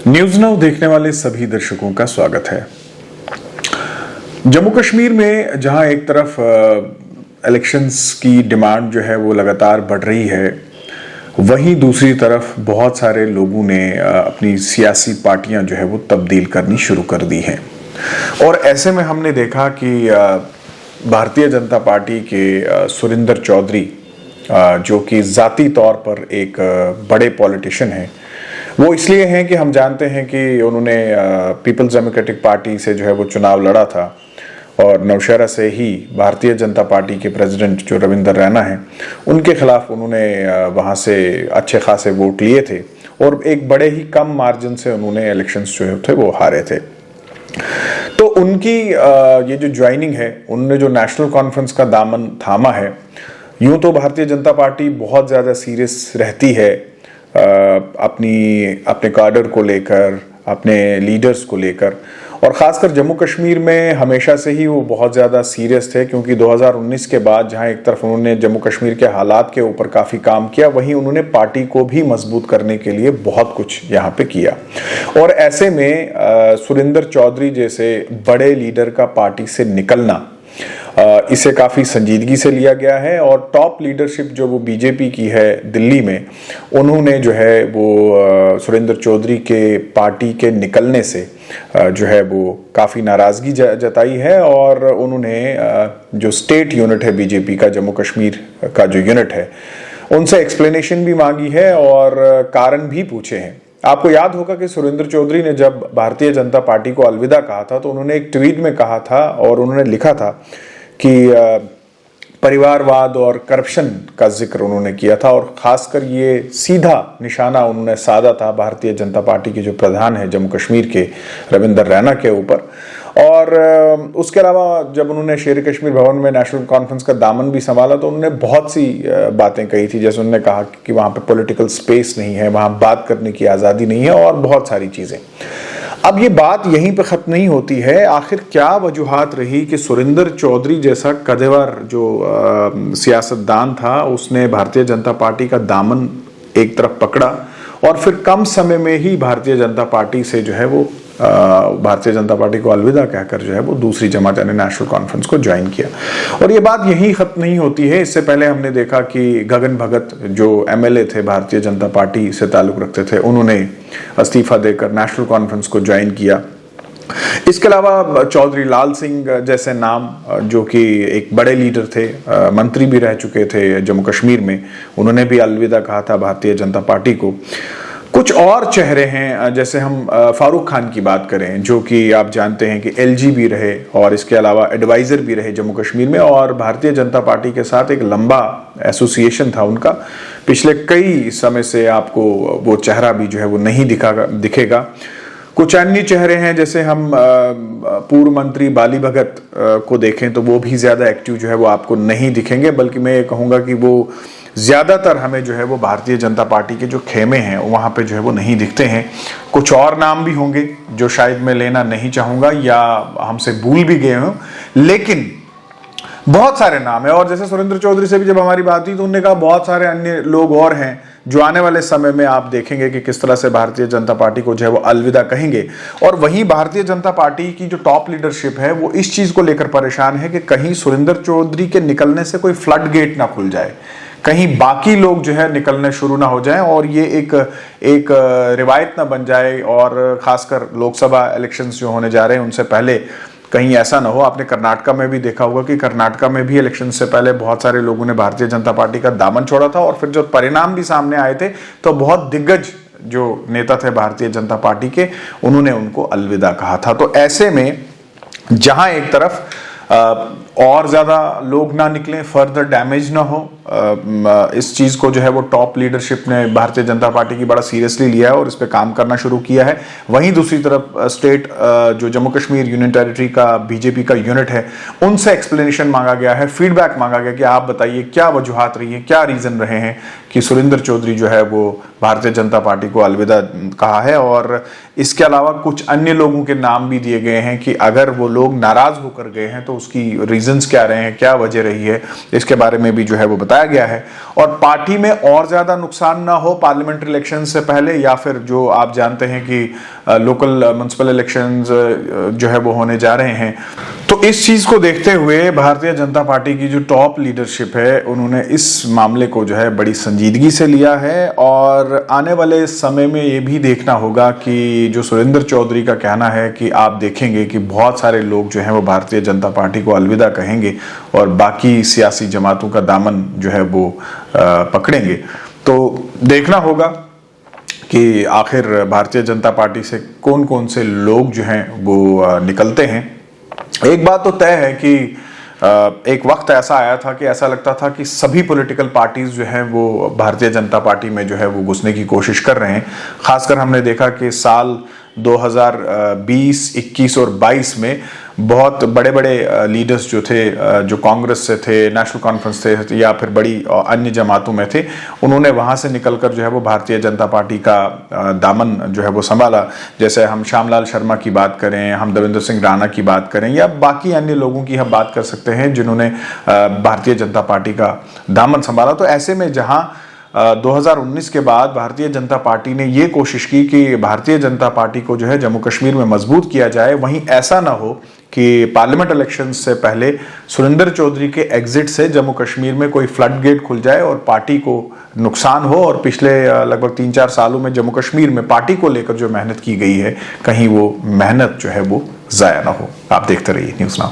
News now देखने वाले सभी दर्शकों का स्वागत है। जम्मू कश्मीर में जहां एक तरफ इलेक्शंस की डिमांड जो है वो लगातार बढ़ रही है, वहीं दूसरी तरफ बहुत सारे लोगों ने अपनी सियासी पार्टियां जो है वो तब्दील करनी शुरू कर दी हैं। और ऐसे में हमने देखा कि भारतीय जनता पार्टी के सुरेंद्र चौधरी, जो कि ज़ाती तौर पर एक बड़े पॉलिटिशियन हैं, वो इसलिए हैं कि हम जानते हैं कि उन्होंने पीपल्स डेमोक्रेटिक पार्टी से जो है वो चुनाव लड़ा था और नौशहरा से ही भारतीय जनता पार्टी के प्रेसिडेंट जो रविंदर रैना हैं, उनके खिलाफ उन्होंने वहाँ से अच्छे खासे वोट लिए थे और एक बड़े ही कम मार्जिन से उन्होंने इलेक्शंस जो थे वो हारे थे। तो उनकी ये जो ज्वाइनिंग है, उन्होंने जो नेशनल कॉन्फ्रेंस का दामन थामा है, यूं तो भारतीय जनता पार्टी बहुत ज़्यादा सीरियस रहती है अपने कार्डर को लेकर, अपने लीडर्स को लेकर, और ख़ासकर जम्मू कश्मीर में हमेशा से ही वो बहुत ज़्यादा सीरियस थे, क्योंकि 2019 के बाद जहां एक तरफ उन्होंने जम्मू कश्मीर के हालात के ऊपर काफ़ी काम किया, वहीं उन्होंने पार्टी को भी मजबूत करने के लिए बहुत कुछ यहाँ पे किया। और ऐसे में सुरेंद्र चौधरी जैसे बड़े लीडर का पार्टी से निकलना, इसे काफ़ी संजीदगी से लिया गया है। और टॉप लीडरशिप जो वो बीजेपी की है दिल्ली में, उन्होंने जो है वो सुरेंद्र चौधरी के पार्टी के निकलने से जो है वो काफ़ी नाराज़गी जताई है। और उन्होंने जो स्टेट यूनिट है बीजेपी का, जम्मू कश्मीर का जो यूनिट है, उनसे एक्सप्लेनेशन भी मांगी है और कारण भी पूछे हैं। आपको याद होगा कि सुरेंद्र चौधरी ने जब भारतीय जनता पार्टी को अलविदा कहा था, तो उन्होंने एक ट्वीट में कहा था और उन्होंने लिखा था कि परिवारवाद और करप्शन का जिक्र उन्होंने किया था, और खासकर ये सीधा निशाना उन्होंने साधा था भारतीय जनता पार्टी के जो प्रधान है जम्मू कश्मीर के, रविंदर रैना के ऊपर। और उसके अलावा जब उन्होंने शेर कश्मीर भवन में नेशनल कॉन्फ्रेंस का दामन भी संभाला, तो उन्होंने बहुत सी बातें कही थी। जैसे उन्होंने कहा कि वहाँ पे पॉलिटिकल स्पेस नहीं है, वहाँ बात करने की आज़ादी नहीं है, और बहुत सारी चीज़ें। अब ये बात यहीं पे ख़त्म नहीं होती है। आखिर क्या वजूहात रही कि सुरेंद्र चौधरी जैसा कदेवर जो सियासतदान था, उसने भारतीय जनता पार्टी का दामन एक तरफ पकड़ा और फिर कम समय में ही भारतीय जनता पार्टी से जो है वो भारतीय जनता पार्टी को अलविदा कहकर जो है वो दूसरी जमात यानी नेशनल कॉन्फ्रेंस को ज्वाइन किया। और ये बात यहीं खत्म नहीं होती है। इससे पहले हमने देखा कि गगन भगत जो एमएलए थे, भारतीय जनता पार्टी से ताल्लुक रखते थे, उन्होंने इस्तीफा देकर नेशनल कॉन्फ्रेंस को ज्वाइन किया। इसके अलावा चौधरी लाल सिंह जैसे नाम, जो कि एक बड़े लीडर थे, मंत्री भी रह चुके थे जम्मू कश्मीर में, उन्होंने भी अलविदा कहा था भारतीय जनता पार्टी को। कुछ और चेहरे हैं, जैसे हम फारूक खान की बात करें, जो कि आप जानते हैं कि एलजी भी रहे और इसके अलावा एडवाइज़र भी रहे जम्मू कश्मीर में, और भारतीय जनता पार्टी के साथ एक लंबा एसोसिएशन था उनका। पिछले कई समय से आपको वो चेहरा भी जो है वो नहीं दिखेगा। कुछ अन्य चेहरे हैं, जैसे हम पूर्व मंत्री बाली भगत को देखें तो वो भी ज़्यादा एक्टिव जो है वो आपको नहीं दिखेंगे, बल्कि मैं ये कहूँगा कि वो ज़्यादातर हमें जो है वो भारतीय जनता पार्टी के जो खेमे हैं वहाँ पे जो है वो नहीं दिखते हैं। कुछ और नाम भी होंगे जो शायद मैं लेना नहीं चाहूँगा या हमसे भूल भी गए हों, लेकिन बहुत सारे नाम है। और जैसे सुरेंद्र चौधरी से भी जब हमारी बात हुई तो उन्होंने कहा बहुत सारे अन्य लोग और हैं जो आने वाले समय में आप देखेंगे कि किस तरह से भारतीय जनता पार्टी को जो है वो अलविदा कहेंगे। और वहीं भारतीय जनता पार्टी की जो टॉप लीडरशिप है वो इस चीज़ को लेकर परेशान है कि कहीं सुरेंद्र चौधरी के निकलने से कोई फ्लड गेट ना खुल जाए, कहीं बाकी लोग जो है निकलने शुरू ना हो जाएं और ये एक रिवायत ना बन जाए। और खासकर लोकसभा इलेक्शंस जो होने जा रहे हैं उनसे पहले कहीं ऐसा ना हो। आपने कर्नाटका में भी देखा होगा कि कर्नाटका में भी इलेक्शन से पहले बहुत सारे लोगों ने भारतीय जनता पार्टी का दामन छोड़ा था, और फिर जो परिणाम भी सामने आए थे तो बहुत दिग्गज जो नेता थे भारतीय जनता पार्टी के, उन्होंने उनको अलविदा कहा था। तो ऐसे में जहां एक तरफ और ज़्यादा लोग ना निकलें, फर्दर डैमेज ना हो, इस चीज़ को जो है वो टॉप लीडरशिप ने भारतीय जनता पार्टी की बड़ा सीरियसली लिया है और इस पे काम करना शुरू किया है। वहीं दूसरी तरफ स्टेट जो जम्मू कश्मीर यूनियन टेरिटरी का बीजेपी का यूनिट है, उनसे एक्सप्लेनेशन मांगा गया है, फीडबैक मांगा गया कि आप बताइए क्या वजूहात रही है, क्या रीज़न रहे हैं कि सुरेंद्र चौधरी जो है वो भारतीय जनता पार्टी को अलविदा कहा है। और इसके अलावा कुछ अन्य लोगों के नाम भी दिए गए हैं कि अगर वो लोग नाराज़ होकर गए हैं तो उसकी रीज़न रीजंस क्या रहे हैं, क्या वजह रही है, इसके बारे में भी जो है वो बताया गया है। और पार्टी में और ज्यादा नुकसान ना हो पार्लियामेंट्री इलेक्शन से पहले, या फिर जो आप जानते हैं कि लोकल म्युनिसिपल इलेक्शंस जो है वो होने जा रहे हैं, तो इस चीज को देखते हुए भारतीय जनता पार्टी की जो टॉप लीडरशिप है उन्होंने इस मामले को जो है बड़ी संजीदगी से लिया है। और आने वाले समय में ये भी देखना होगा कि जो सुरेंद्र चौधरी का कहना है कि आप देखेंगे कि बहुत सारे लोग जो हैं वो भारतीय जनता पार्टी को अलविदा कहेंगे और बाकी सियासी जमातों का दामन जो है वो पकड़ेंगे। तो देखना होगा कि आखिर भारतीय जनता पार्टी से कौन कौन से लोग जो हैं वो निकलते हैं। एक बात तो तय है कि एक वक्त ऐसा आया था कि ऐसा लगता था कि सभी पॉलिटिकल पार्टीज जो हैं वो भारतीय जनता पार्टी में जो है वो घुसने की कोशिश कर रहे हैं। खासकर हमने देखा कि साल 2020, 21 और 22 में बहुत बड़े बड़े लीडर्स जो थे, जो कांग्रेस से थे, नेशनल कॉन्फ्रेंस थे या फिर बड़ी अन्य जमातों में थे, उन्होंने वहां से निकलकर जो है वो भारतीय जनता पार्टी का दामन जो है वो संभाला। जैसे हम श्यामलाल शर्मा की बात करें, हम देवेंद्र सिंह राणा की बात करें या बाकी अन्य लोगों की हम बात कर सकते हैं जिन्होंने भारतीय जनता पार्टी का दामन संभाला। तो ऐसे में जहां 2019 के बाद भारतीय जनता पार्टी ने ये कोशिश की कि भारतीय जनता पार्टी को जो है जम्मू कश्मीर में मजबूत किया जाए, वहीं ऐसा ना हो कि पार्लियामेंट इलेक्शन से पहले सुरेंद्र चौधरी के एग्जिट से जम्मू कश्मीर में कोई फ्लड गेट खुल जाए और पार्टी को नुकसान हो और पिछले लगभग 3-4 सालों में जम्मू कश्मीर में पार्टी को लेकर जो मेहनत की गई है, कहीं वो मेहनत जो है वो जाया ना हो। आप देखते रहिए न्यूज़ नाउ।